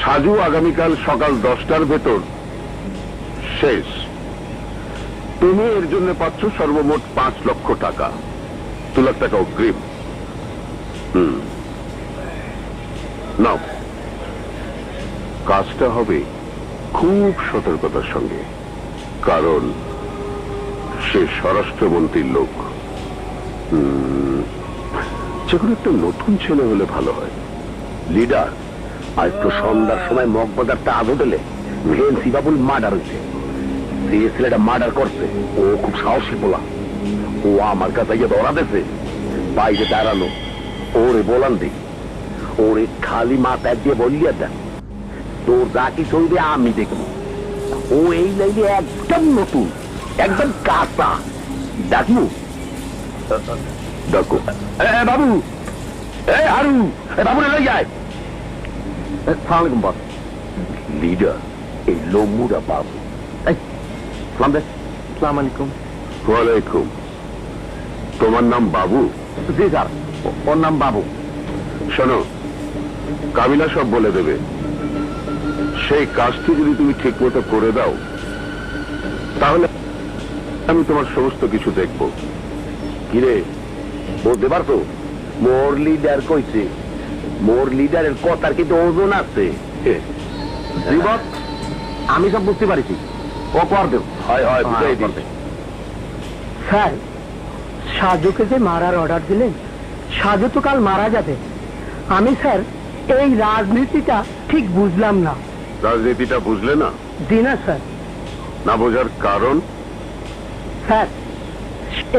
সাজু আগামীকাল সকাল 10টার ভেতর শেষ। তুমি এর জন্য পাচ্ছ সর্বমোট 5 লক্ষ টাকা। 2 লাখ টাকা অগ্রিম। নাও, কাজটা হবে খুব সতর্কতার সঙ্গে, কারণ সে স্বরাষ্ট্রমন্ত্রীর লোক। যে কোনো একটা নতুন ছেলে হলে ভালো হয়। লিডার, আজ তো সন্ধ্যার সময় মগবাজারটা আজ হোটেলে ভেন্সি বাবুল মার্ডার হয়েছে। যে ছেলেটা মার্ডার করছে ও খুব সাহসী বলা। ও আমার কাছে গিয়ে ধরা দিয়েছে, বাইরে দাঁড়ানো। ওরে বলান দি, ওরে খালি মাথায় দিয়ে বলিয়া দেন, তোর যা কি চলবে আমি দেখবো। ও এই লাইনে একদম নতুন, একদম কাঁচা। ডাকবো? ডাকো। বাবু, হারু, বাবু রে যায়। সালামালাইকুম বস। লিডার, এই লোমুরা বাবু। সালাম আলাইকুম। ওয়ালাইকুম। তোমার নাম বাবু? জি স্যার, ওর নাম বাবু। শোনো, কাবিলা সব বলে দেবে। সেই কাজটি যদি তুমি ঠিক মতো করে দাও, তাহলে আমি তোমার সমস্ত কিছু দেখব। কিরে, বলতে পারছো? মোর লিডার কইছে, মোর লিডারের কথার কিন্তু ওজন আছে। জি বস, আমি সব বুঝতে পারিছি। ও কর দেব। হয় হয়, বুঝাই দিতে। স্যার, সাজুকে যে মারার অর্ডার দিলেন, সাজু তো কাল মারা যাবে। আমি স্যার এই রাজনীতিটা ঠিক বুঝলাম না। রাজনীতিটা বুঝলে না? জি না স্যার। না বোঝার কারণ? স্যার,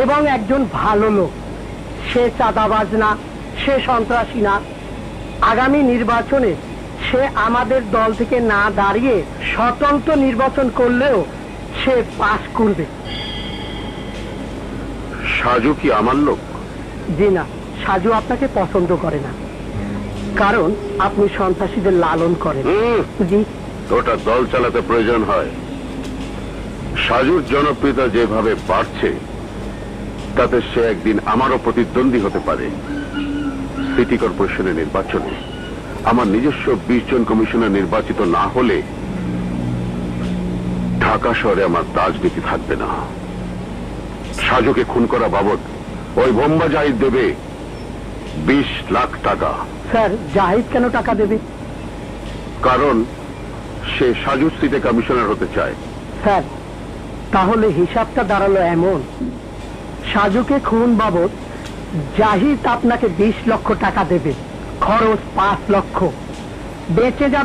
এবং একজন ভালো লোক, সে চাঁদাবাজ না, সে সন্ত্রাসী না। আগামী নির্বাচনে সে আমাদের দল থেকে না দাঁড়িয়ে স্বতন্ত্র নির্বাচন করলেও সে পাস করবে। সাজু কি আমার লোক? জি না, সাজু আপনাকে পছন্দ করে না, কারণ আপনি সন্ত্রাসীদের লালন করেন। জি। ওটা দল চালাতে প্রয়োজন হয়। সাজুর জনপ্রিয়তা যেভাবে বাড়ছে, তাতে সে একদিন আমারও প্রতিদ্বন্দ্বী হতে পারে। সিটি কর্পোরেশনের নির্বাচনে আমার নিজস্ব 20 জন কমিশনার নির্বাচিত না হলে ঢাকা শহরে আমার রাজনীতি থাকবে না। সাজুকে খুন করা বাবদ ওই বোম্বা জাহিদ দেবে 20 লাখ টাকা। স্যার, জাহিদ কেন টাকা দেবে? কারণ সে সাজুর সিটে কমিশনার হতে চায়। স্যার, তাহলে হিসাবটা দাঁড়ালো এমন, সাজুকে খুন বাবদ জাহিদ আপনাকে 20 লক্ষ টাকা দেবে, খরচ 5 লক্ষ, বেঁচে যাবে